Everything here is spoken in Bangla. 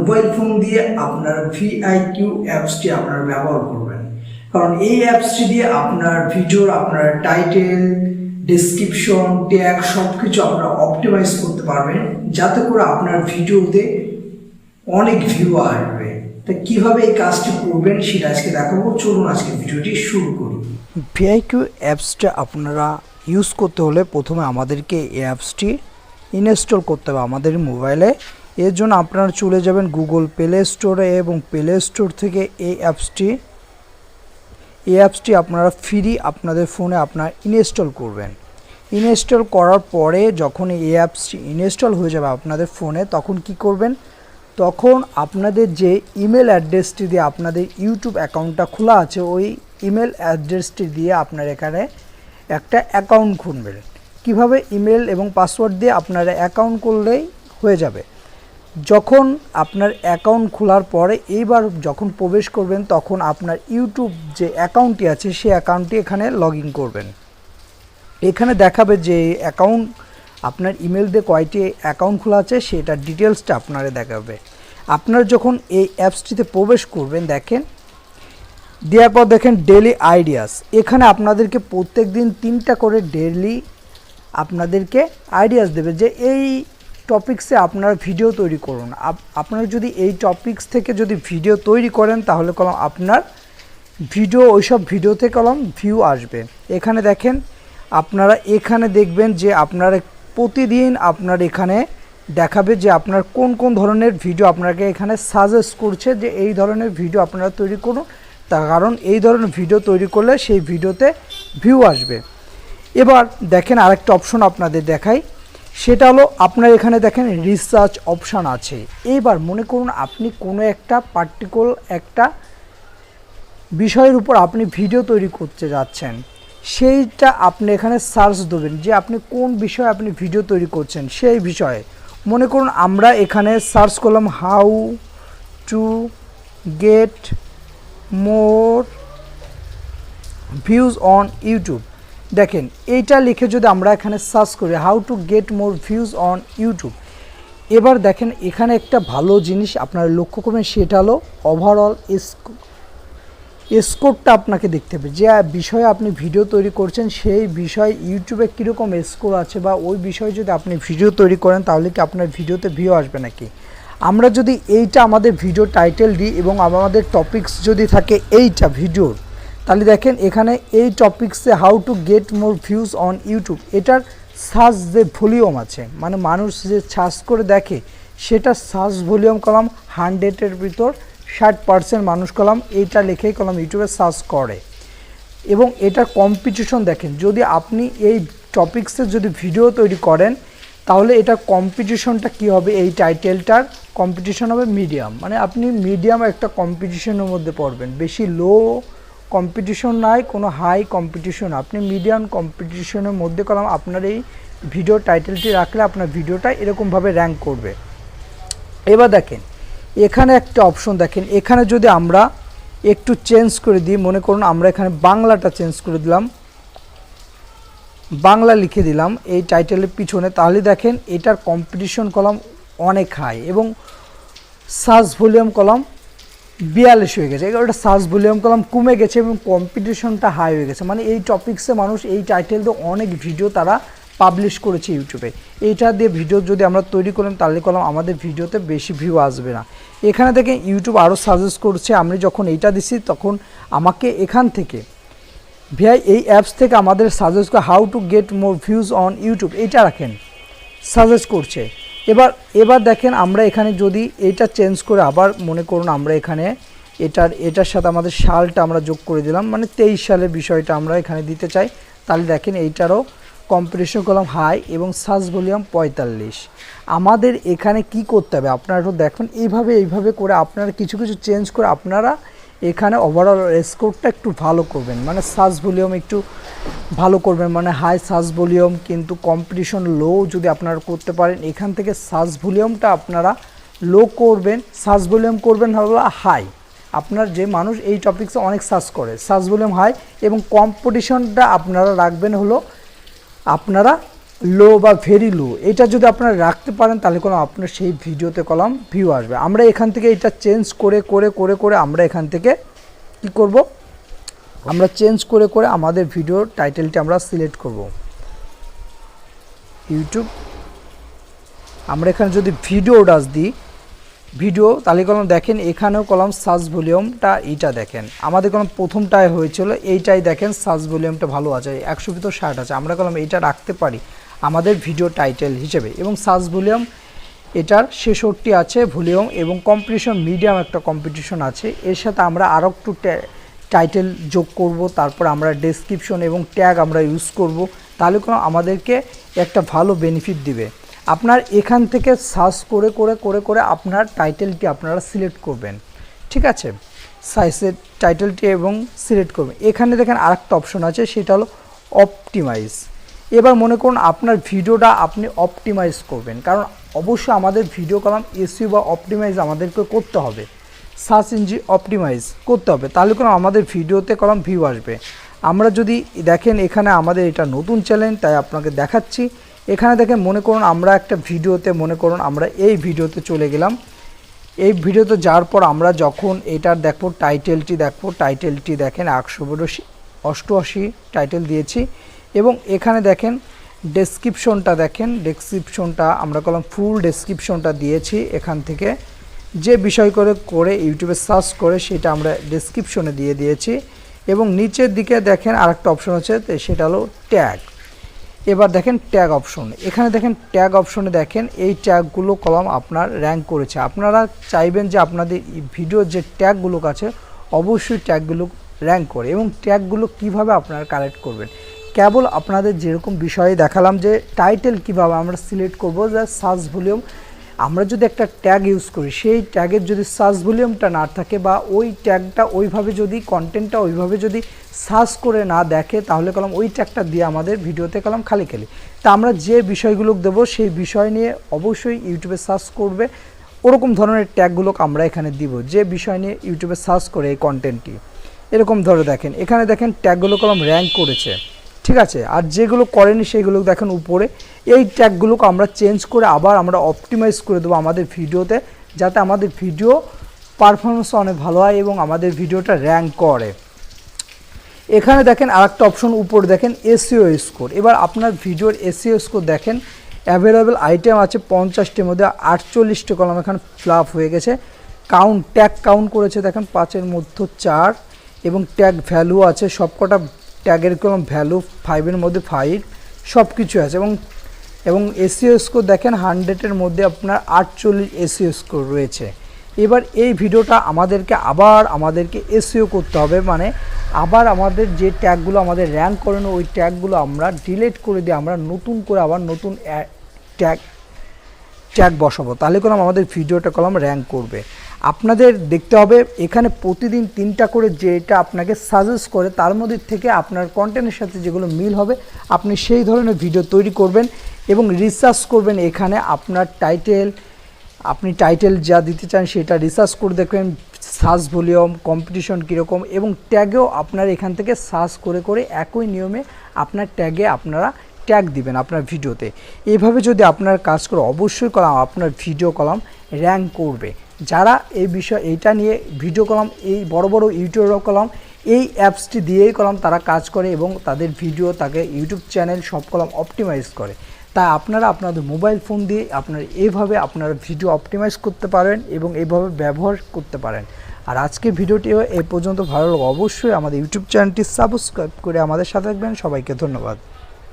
মোবাইল ফোন দিয়ে আপনার ভিআইকিউ অ্যাপসটি আপনারা ব্যবহার করবেন। কারণ এই অ্যাপসটি দিয়ে আপনার ভিডিওর আপনার টাইটেল, ডেসক্রিপশন, ট্যাগ সব কিছু আপনারা অপটিমাইজ করতে পারবেন, যাতে করে আপনার ভিডিওতে অনেক ভিউ আসবে। তা কীভাবে এই কাজটি করবেন সেটা আজকে দেখাবো। চলুন আজকে ভিডিওটি শুরু করি। ভিআইকিউ অ্যাপসটা আপনারা ইউজ করতে হলে প্রথমে আমাদেরকে এই অ্যাপসটি ইনস্টল করতে হবে আমাদের মোবাইলে। এর জন্য আপনারা চলে যাবেন গুগল প্লে স্টোরে এবং প্লে স্টোর থেকে এই অ্যাপসটি আপনারা ফ্রি আপনাদের ফোনে আপনারা ইনস্টল করবেন। ইনস্টল করার পরে যখন এই অ্যাপসটি ইনস্টল হয়ে যাবে আপনাদের ফোনে, তখন কি করবেন, তখন আপনাদের যে ইমেল অ্যাড্রেসটি দিয়ে আপনাদের ইউটিউব অ্যাকাউন্টটা খোলা আছে, ওই ইমেল অ্যাড্রেসটি দিয়ে আপনার এখানে একটা অ্যাকাউন্ট খুলবেন। কিভাবে, ইমেল এবং পাসওয়ার্ড দিয়ে আপনারা অ্যাকাউন্ট করলেই হয়ে যাবে। যখন আপনার অ্যাকাউন্ট খোলার পরে এইবার যখন প্রবেশ করবেন, তখন আপনার ইউটিউব যে অ্যাকাউন্টটি আছে সেই অ্যাকাউন্টটি এখানে লগ ইন করবেন। এখানে দেখাবে যে অ্যাকাউন্ট আপনার ইমেল দিয়ে কয়টি অ্যাকাউন্ট খোলা আছে সেটার ডিটেলসটা আপনারা দেখাবে। আপনারা যখন এই অ্যাপসটিতে প্রবেশ করবেন, দেখেন দেওয়ার পর দেখেন ডেইলি আইডিয়াস। এখানে আপনাদেরকে প্রত্যেক দিন 3টা করে ডেইলি আপনাদেরকে আইডিয়াস দেবে যে এই টপিক্সে আপনারা ভিডিও তৈরি করুন। আপনারা যদি এই টপিক্স থেকে যদি ভিডিও তৈরি করেন, তাহলে কলম আপনার ভিডিও ওইসব ভিডিওতে কলম ভিউ আসবে। এখানে দেখেন আপনারা এখানে দেখবেন যে আপনারা প্রতিদিন আপনার এখানে দেখাবে যে আপনার কোন কোন ধরনের ভিডিও আপনাকে এখানে সাজেস্ট করছে যে এই ধরনের ভিডিও আপনারা তৈরি করুন। তার কারণ এই ধরনের ভিডিও তৈরি করলে সেই ভিডিওতে ভিউ আসবে। এবার দেখেন আরেকটা অপশন আপনাদের দেখাই, সেটা হলো আপনার এখানে দেখেন রিসার্চ অপশান আছে। এইবার মনে করুন আপনি কোনো একটা পার্টিকুলার একটা বিষয়ের উপর আপনি ভিডিও তৈরি করতে যাচ্ছেন, সেইটা আপনি এখানে সার্চ দেবেন যে আপনি কোন বিষয়ে আপনি ভিডিও তৈরি করছেন সেই বিষয়ে। মনে করুন আমরা এখানে সার্চ করলাম how to get more views on YouTube. দেখেন এইটা লিখে যদি আমরা এখানে সার্চ করি how to get more views on YouTube, এবার দেখেন এখানে একটা ভালো জিনিস আপনারা লক্ষ্য করবেন, সেটা হলো ওভারঅল স্কোরটা আপনাকে দেখতে হবে। যে বিষয়ে আপনি ভিডিও তৈরি করছেন সেই বিষয়ে ইউটিউবে কীরকম স্কোর আছে, বা ওই বিষয়ে যদি আপনি ভিডিও তৈরি করেন তাহলে কি আপনার ভিডিওতে ভিউ আসবে নাকি। আমরা যদি এইটা আমাদের ভিডিও টাইটেল দিই এবং আমাদের টপিকস যদি থাকে এইটা ভিডিওর, তাহলে দেখেন এখানে এই টপিক্সে how to get more views on YouTube, এটার সার্চ যে ভলিউম আছে, মানে মানুষ যে সার্চ করে দেখে, সেটা সার্চ ভলিউম কলাম 100-এর ভিতর 60% মানুষ কলাম এইটা লিখেই কলাম ইউটিউবে সার্চ করে। এবং এটার কম্পিটিশন দেখেন, যদি আপনি এই টপিক্সে যদি ভিডিও তৈরি করেন তাহলে এটার কম্পিটিশনটা কি হবে, এই টাইটেলটার কম্পিটিশন হবে মিডিয়াম, মানে আপনি মিডিয়াম একটা কম্পিটিশনের মধ্যে পড়বেন। বেশি লো কম্পিটিশন নাই, কোনো হাই কম্পিটিশন, আপনি মিডিয়াম কম্পিটিশনের মধ্যে কলাম আপনার এই ভিডিও টাইটেলটি রাখলে আপনার ভিডিওটা এরকমভাবে র্যাঙ্ক করবে। এবার দেখেন এখানে একটা অপশন দেখেন, এখানে যদি আমরা একটু চেঞ্জ করে দিই, মনে করুন আমরা এখানে বাংলাটা চেঞ্জ করে দিলাম, বাংলা লিখে দিলাম এই টাইটেলের পিছনে, তাহলে দেখেন এটার কম্পিটিশন কলাম অনেক হাই এবং সার্চ ভলিউম কলাম 42 হয়ে গেছে। ওটা সার্চ ভলিউম কলাম কমে গেছে এবং কম্পিটিশনটা হাই হয়ে গেছে, মানে এই টপিক্সে মানুষ এই টাইটেল দিয়ে অনেক ভিডিও তারা পাবলিশ করেছে ইউটিউবে। এইটা দিয়ে ভিডিও যদি আমরা তৈরি করলাম তাহলে কলাম আমাদের ভিডিওতে বেশি ভিউ আসবে না। এখানে দেখেন ইউটিউব আরও সাজেস্ট করছে, আমি যখন এইটা দিছি তখন আমাকে এখান থেকে এই অ্যাপস থেকে আমাদের সাজেস্ট করে how to get more views on YouTube, এইটা রাখেন সাজেস্ট করছে। এবার দেখেন আমরা এখানে যদি এইটা চেঞ্জ করে আবার মনে করুন আমরা এখানে এটার সাথে আমাদের সালটা আমরা যোগ করে দিলাম, মানে 23 সালের বিষয়টা আমরা এখানে দিতে চাই, তাহলে দেখেন এইটারও কম্পিটিশন কলাম হাই এবং সার্চ ভলিউম 45। আমাদের এখানে কি করতে হবে আপনারা একটু দেখুন, এইভাবে করে আপনারা কিছু চেঞ্জ করে আপনারা এখানে ওভারঅল স্কোরটা একটু ভালো করবেন, মানে সার্চ ভলিউম একটু ভালো করবেন, মানে হাই সার্চ ভলিউম, কিন্তু কম্পিটিশন লো যদি আপনারা করতে পারেন। এখান থেকে সার্চ ভলিউমটা আপনারা লো করবেন, সার্চ ভলিউম করবেন হলো হাই, আপনার যে মানুষ এই টপিক্সে অনেক সার্চ করে, সার্চ ভলিউম হাই, এবং কম্পিটিশনটা আপনারা রাখবেন হলো আপনারা লো বা ভেরি লো, এটা যদি আপনারা রাখতে পারেন তাহলে কোনো আপনার সেই ভিডিওতে কলম ভিউ আসবে। আমরা এখান থেকে এটা চেঞ্জ করে করে করে করে আমরা এখান থেকে কি করব, আমরা চেঞ্জ করে করে আমাদের ভিডিওর টাইটেলটি আমরা সিলেক্ট করব। ইউটিউব, আমরা এখানে যদি ভিডিও ডাস দিই ভিডিও, তাহলে কলম দেখেন এখানেও কলম সার্চ ভলিউমটা এইটা দেখেন আমাদের কলম প্রথমটায় হয়েছিল এইটাই দেখেন সার্চ ভলিউমটা ভালো আছে 100 আছে, আমরা কলম এইটা রাখতে পারি আমাদের ভিডিও টাইটেল হিসেবে। এবং সার্চ ভলিউম এটার 66 আছে ভলিউম, এবং কম্পিটিশন মিডিয়াম একটা কম্পিটিশন আছে। এর সাথে আমরা আরও একটু টাইটেল যোগ করব, তারপর আমরা ডেসক্রিপশন এবং ট্যাগ আমরা ইউজ করব, তাহলে কোনো আমাদেরকে একটা ভালো বেনিফিট দিবে। আপনার এখান থেকে সার্চ করে করে করে করে আপনার টাইটেলটি আপনারা সিলেক্ট করবেন, ঠিক আছে, সাইজের টাইটেলটি এবং সিলেক্ট করবেন। এখানে দেখেন আরেকটা অপশন আছে, সেটা হলো অপটিমাইজ। এবার মনে করুন আপনার ভিডিওটা আপনি অপটিমাইজ করবেন, কারণ অবশ্যই আমাদের ভিডিও কলম এসইও বা অপটিমাইজ আমাদেরকে করতে হবে, সার্চ ইঞ্জিন অপটিমাইজ করতে হবে, তাহলে কোনো আমাদের ভিডিওতে কলম ভিউ আসবে। আমরা যদি দেখেন এখানে আমাদের এটা নতুন চ্যানেল, তাই আপনাকে দেখাচ্ছি। এখানে দেখেন মনে করুন আমরা একটা ভিডিওতে, মনে করুন আমরা এই ভিডিওতে চলে গেলাম। এই ভিডিওতে যাওয়ার পর আমরা যখন এটার দেখবো টাইটেলটি দেখেন 188 টাইটেল দিয়েছি, এবং এখানে দেখেন ডেসক্রিপশনটা আমরা কলম ফুল ডেসক্রিপশনটা দিয়েছি। এখান থেকে যে বিষয় করে ইউটিউবে সার্চ করে সেটা আমরা ডেসক্রিপশনে দিয়ে দিয়েছি। এবং নিচের দিকে দেখেন আরেকটা অপশন আছে, সেটা হলো ট্যাগ। এবার দেখেন ট্যাগ অপশন, এখানে দেখেন ট্যাগ অপশনে দেখেন এই ট্যাগগুলো কলম আপনার র্যাঙ্ক করেছে। আপনারা চাইবেন যে আপনাদের ভিডিওর যে ট্যাগগুলো আছে অবশ্যই ট্যাগগুলো র্যাঙ্ক করে। এবং ট্যাগগুলো কিভাবে আপনারা কালেক্ট করবেন, কেবল আপনাদের যেরকম বিষয়ে দেখালাম যে টাইটেল কিভাবে আমরা সিলেক্ট করব, যে সার্চ ভলিউম আমরা যদি একটা ট্যাগ ইউজ করি, সেই ট্যাগের যদি সার্চ ভলিউমটা না থাকে বা ওই ট্যাগটা ওইভাবে যদি কন্টেন্টটা ওইভাবে যদি সার্চ করে না দেখে, তাহলে কলম ওই ট্যাগটা দিয়ে আমাদের ভিডিওতে কলম খালি তা আমরা যে বিষয়গুলো দেবো সেই বিষয় নিয়ে অবশ্যই ইউটিউবে সার্চ করবে, ওরকম ধরনের ট্যাগগুলো আমরা এখানে দিব যে বিষয় নিয়ে ইউটিউবে সার্চ করে এই কন্টেন্টটি। এরকম ধরে দেখেন এখানে দেখেন ট্যাগগুলো কলম র্যাঙ্ক করেছে, ঠিক আছে। আর যেগুলো করেনি সেইগুলো দেখেন উপরে। এই ট্যাগগুলোকে আমরা চেঞ্জ করে আবার আমরা অপটিমাইজ করে দেবো আমাদের ভিডিওতে, যাতে আমাদের ভিডিও পারফরমেন্স অনেক ভালো হয় এবং আমাদের ভিডিওটা র্যাঙ্ক করে। এখানে দেখেন আরেকটা অপশন উপরে দেখেন এসইও স্কোর। এবার আপনার ভিডিওর এসইও স্কোর দেখেন অ্যাভেলেবেল আইটেম আছে 50টির মধ্যে 48টি কলম এখানে ফ্লাপ হয়ে গেছে। ট্যাগ কাউন্ট করেছে দেখেন 5-এর মধ্যে 4, এবং ট্যাগ ভ্যালু আছে সবকটা ট্যাগের কলম ভ্যালু 5-এর মধ্যে 5 সব কিছু আছে। এবং এসইও স্কোর দেখেন 100-এর মধ্যে আপনার 48 এসইও স্কোর রয়েছে। এবার এই ভিডিওটা আমাদেরকে এসইও করতে হবে, মানে আবার আমাদের যে ট্যাগগুলো আমাদের র্যাঙ্ক করানো ওই ট্যাগগুলো আমরা ডিলিট করে দিয়ে আমরা নতুন করে আবার নতুন ট্যাগ বসাবো, তাহলে কলম আমাদের ভিডিওটা কলম র্যাঙ্ক করবে। আপনাদের দেখতে হবে এখানে প্রতিদিন 3টা করে যেটা আপনাকে সাজেস্ট করে তার মধ্যে থেকে আপনার কন্টেন্টের সাথে যেগুলো মিল হবে আপনি সেই ধরনের ভিডিও তৈরি করবেন এবং রিসার্চ করবেন। এখানে আপনার আপনি টাইটেল যা দিতে চান সেটা রিসার্চ করে দেখবেন, সার্চ ভলিউম, কম্পিটিশন কীরকম, এবং ট্যাগেও আপনার এখান থেকে সার্চ করে করে একই নিয়মে আপনার ট্যাগে আপনারা ট্যাগ দিবেন আপনার ভিডিওতে। এইভাবে যদি আপনার কাজ করে অবশ্যই কলম আপনার ভিডিও কলম র্যাঙ্ক করবে। যারা এইটা নিয়ে ভিডিও কলম এই বড় বড় ইউটিউবার কলম এই অ্যাপসটি দিয়েই কলম তারা কাজ করে এবং তাদের ভিডিও তাকে ইউটিউব চ্যানেল সব কলম অপটিমাইজ করে। তাই আপনারা আপনাদের মোবাইল ফোন দিয়ে এইভাবে আপনারা ভিডিও অপটিমাইজ করতে পারেন এবং এইভাবে ব্যবহার করতে পারেন। আর আজকের ভিডিওটি এই পর্যন্ত ভালো লাগে অবশ্যই আমাদের ইউটিউব চ্যানেলটি সাবস্ক্রাইব করে আমাদের সাথে থাকবেন। সবাইকে ধন্যবাদ।